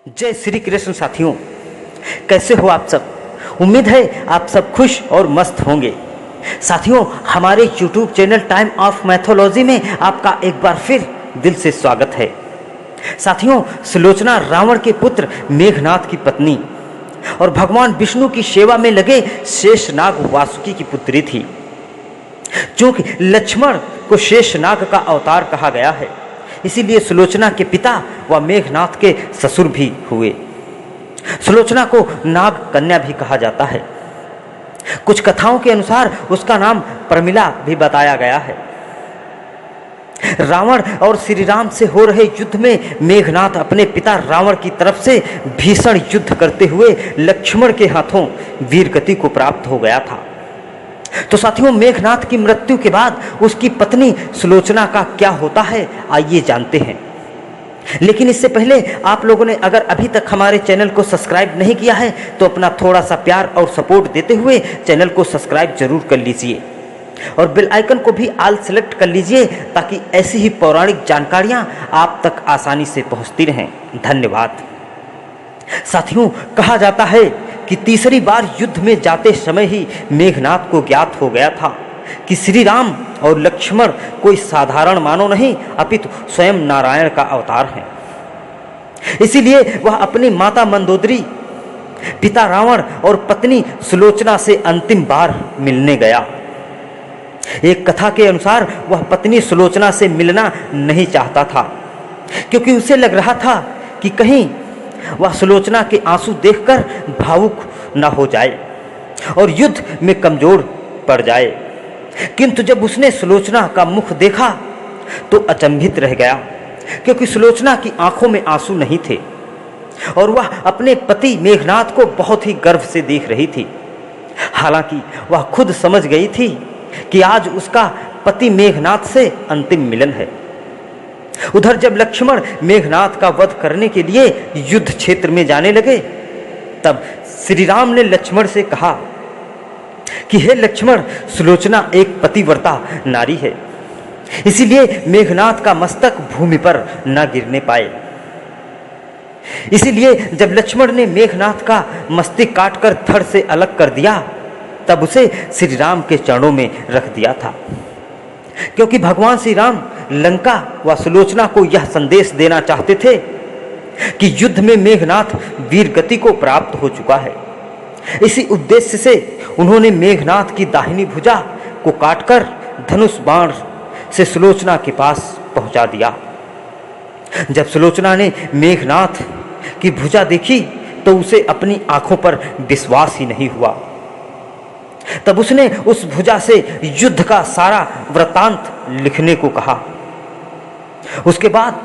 जय श्री कृष्ण साथियों, कैसे हो आप सब। उम्मीद है आप सब खुश और मस्त होंगे। साथियों, हमारे YouTube channel time of mythology में आपका एक बार फिर दिल से स्वागत है। साथियों, सुलोचना रावण के पुत्र मेघनाथ की पत्नी और भगवान विष्णु की सेवा में लगे शेषनाग वासुकी की पुत्री थी। चूंकि लक्ष्मण को शेषनाग का अवतार कहा गया है, इसीलिए सुलोचना के पिता व मेघनाथ के ससुर भी हुए। सुलोचना को नाग कन्या भी कहा जाता है। कुछ कथाओं के अनुसार उसका नाम प्रमिला भी बताया गया है। रावण और श्री राम से हो रहे युद्ध में मेघनाथ अपने पिता रावण की तरफ से भीषण युद्ध करते हुए लक्ष्मण के हाथों वीरगति को प्राप्त हो गया था। तो साथियों, मेघनाथ की मृत्यु के बाद उसकी पत्नी सुलोचना का क्या होता है, आइए जानते हैं। लेकिन इससे पहले आप लोगों ने अगर अभी तक हमारे चैनल को सब्सक्राइब नहीं किया है तो अपना थोड़ा सा प्यार और सपोर्ट देते हुए चैनल को सब्सक्राइब जरूर कर लीजिए और बेल आइकन को भी ऑल सेलेक्ट कर लीजिए, ताकि ऐसी ही पौराणिक जानकारियां आप तक आसानी से पहुंचती रहें। धन्यवाद। साथियों, कहा जाता है कि तीसरी बार युद्ध में जाते समय ही मेघनाथ को ज्ञात हो गया था कि श्री राम और लक्ष्मण कोई साधारण मानव नहीं, अपितु स्वयं नारायण का अवतार है। इसीलिए वह अपनी माता मंदोदरी, पिता रावण और पत्नी सुलोचना से अंतिम बार मिलने गया। एक कथा के अनुसार वह पत्नी सुलोचना से मिलना नहीं चाहता था, क्योंकि उसे लग रहा था कि कहीं वह सुलोचना के आंसू देखकर भावुक न हो जाए और युद्ध में कमजोर पड़ जाए। किंतु जब उसने सुलोचना का मुख देखा तो अचंभित रह गया, क्योंकि सुलोचना की आंखों में आंसू नहीं थे और वह अपने पति मेघनाथ को बहुत ही गर्व से देख रही थी। हालांकि वह खुद समझ गई थी कि आज उसका पति मेघनाथ से अंतिम मिलन है। उधर जब लक्ष्मण मेघनाथ का वध करने के लिए युद्ध क्षेत्र में जाने लगे, तब श्री राम ने लक्ष्मण से कहा कि हे लक्ष्मण, सुलोचना एक पतिव्रता नारी है, इसीलिए मेघनाथ का मस्तक भूमि पर न गिरने पाए। इसीलिए जब लक्ष्मण ने मेघनाथ का मस्तक काटकर धड़ से अलग कर दिया, तब उसे श्री राम के चरणों में रख दिया था, क्योंकि भगवान श्री राम लंका व सुलोचना को यह संदेश देना चाहते थे कि युद्ध में मेघनाथ वीर गति को प्राप्त हो चुका है। इसी उद्देश्य से उन्होंने मेघनाथ की दाहिनी भुजा को काटकर धनुष बाण से सुलोचना के पास पहुंचा दिया। जब सुलोचना ने मेघनाथ की भुजा देखी तो उसे अपनी आंखों पर विश्वास ही नहीं हुआ। तब उसने उस भुजा से युद्ध का सारा वृतांत लिखने को कहा। उसके बाद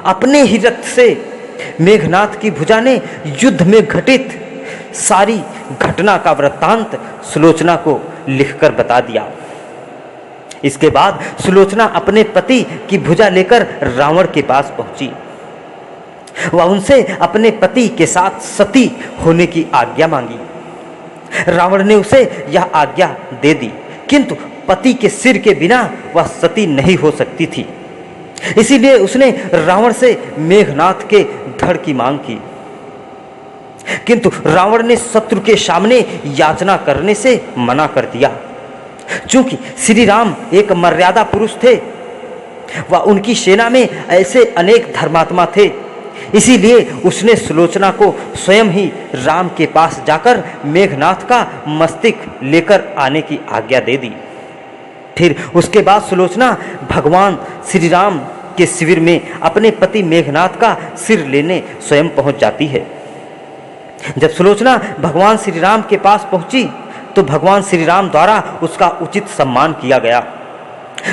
अपने ही रक्त से मेघनाथ की भुजा ने युद्ध में घटित सारी घटना का वृत्तांत सुलोचना को लिखकर बता दिया। इसके बाद सुलोचना अपने पति की भुजा लेकर रावण के पास पहुंची। वह उनसे अपने पति के साथ सती होने की आज्ञा मांगी। रावण ने उसे यह आज्ञा दे दी, किंतु पति के सिर के बिना वह सती नहीं हो सकती थी। इसीलिए उसने रावण से मेघनाथ के धड़ की मांग की, किंतु रावण ने शत्रु के सामने याचना करने से मना कर दिया। चूंकि श्री राम एक मर्यादा पुरुष थे व उनकी सेना में ऐसे अनेक धर्मात्मा थे, इसीलिए उसने सुलोचना को स्वयं ही राम के पास जाकर मेघनाथ का मस्तक लेकर आने की आज्ञा दे दी। फिर उसके बाद सुलोचना भगवान श्री राम के शिविर में अपने पति मेघनाथ का सिर लेने स्वयं पहुंच जाती है। जब सुलोचना भगवान श्री राम के पास पहुंची तो भगवान श्री राम द्वारा उसका उचित सम्मान किया गया।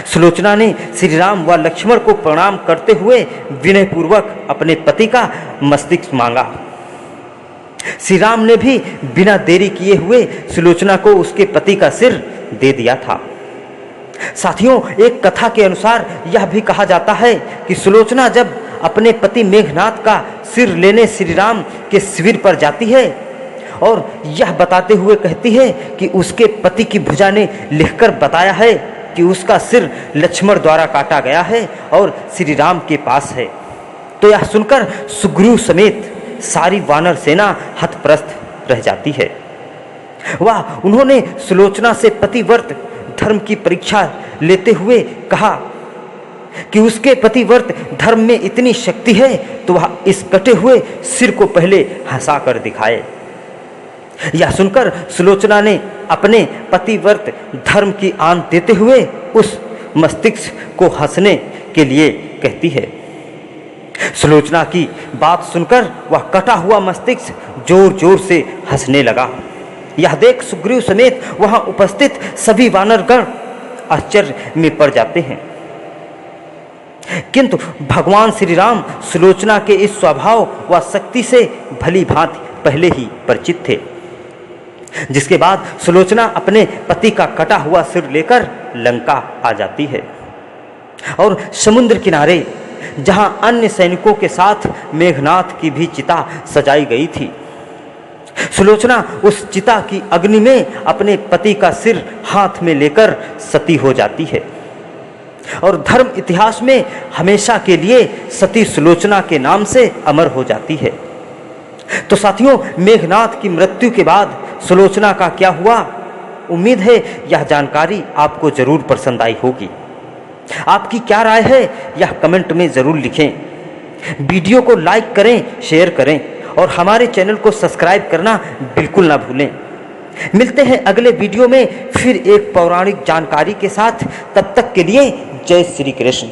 सुलोचना ने श्री राम व लक्ष्मण को प्रणाम करते हुए विनय पूर्वक अपने पति का मस्तक मांगा। श्री राम ने भी बिना देरी किए हुए सुलोचना को उसके पति का सिर दे दिया था। साथियों, एक कथा के अनुसार यह भी कहा जाता है कि सुलोचना जब अपने पति मेघनाथ का सिर लेने श्री राम के शिविर पर जाती है और यह बताते हुए कहती है कि उसके पति की भुजा ने लिखकर बताया है कि उसका सिर लक्ष्मण द्वारा काटा गया है और श्री राम के पास है, तो यह सुनकर सुग्रीव समेत सारी वानर सेना हतप्रस्त रह जाती है। वह उन्होंने सुलोचना से पतिव्रत धर्म की परीक्षा लेते हुए कहा कि उसके पतिव्रत धर्म में इतनी शक्ति है तो वह इस कटे हुए सिर को पहले हंसा कर दिखाए। यह सुनकर सुलोचना ने अपने पतिव्रत धर्म की आन देते हुए उस मस्तिष्क को हंसने के लिए कहती है। सुलोचना की बात सुनकर वह कटा हुआ मस्तिष्क जोर जोर से हंसने लगा। यह देख सुग्रीव समेत वहां उपस्थित सभी वानरगण आश्चर्य में पड़ जाते हैं, किंतु भगवान श्री राम सुलोचना के इस स्वभाव व शक्ति से भली भांति पहले ही परिचित थे। जिसके बाद सुलोचना अपने पति का कटा हुआ सिर लेकर लंका आ जाती है और समुद्र किनारे जहां अन्य सैनिकों के साथ मेघनाथ की भी चिता सजाई गई थी, सुलोचना उस चिता की अग्नि में अपने पति का सिर हाथ में लेकर सती हो जाती है और धर्म इतिहास में हमेशा के लिए सती सुलोचना के नाम से अमर हो जाती है। तो साथियों, मेघनाथ की मृत्यु के बाद सुलोचना का क्या हुआ? उम्मीद है यह जानकारी आपको जरूर पसंद आई होगी। आपकी क्या राय है यह कमेंट में जरूर लिखें। वीडियो को लाइक करें, शेयर करें और हमारे चैनल को सब्सक्राइब करना बिल्कुल ना भूलें। मिलते हैं अगले वीडियो में फिर एक पौराणिक जानकारी के साथ। तब तक के लिए जय श्री कृष्ण।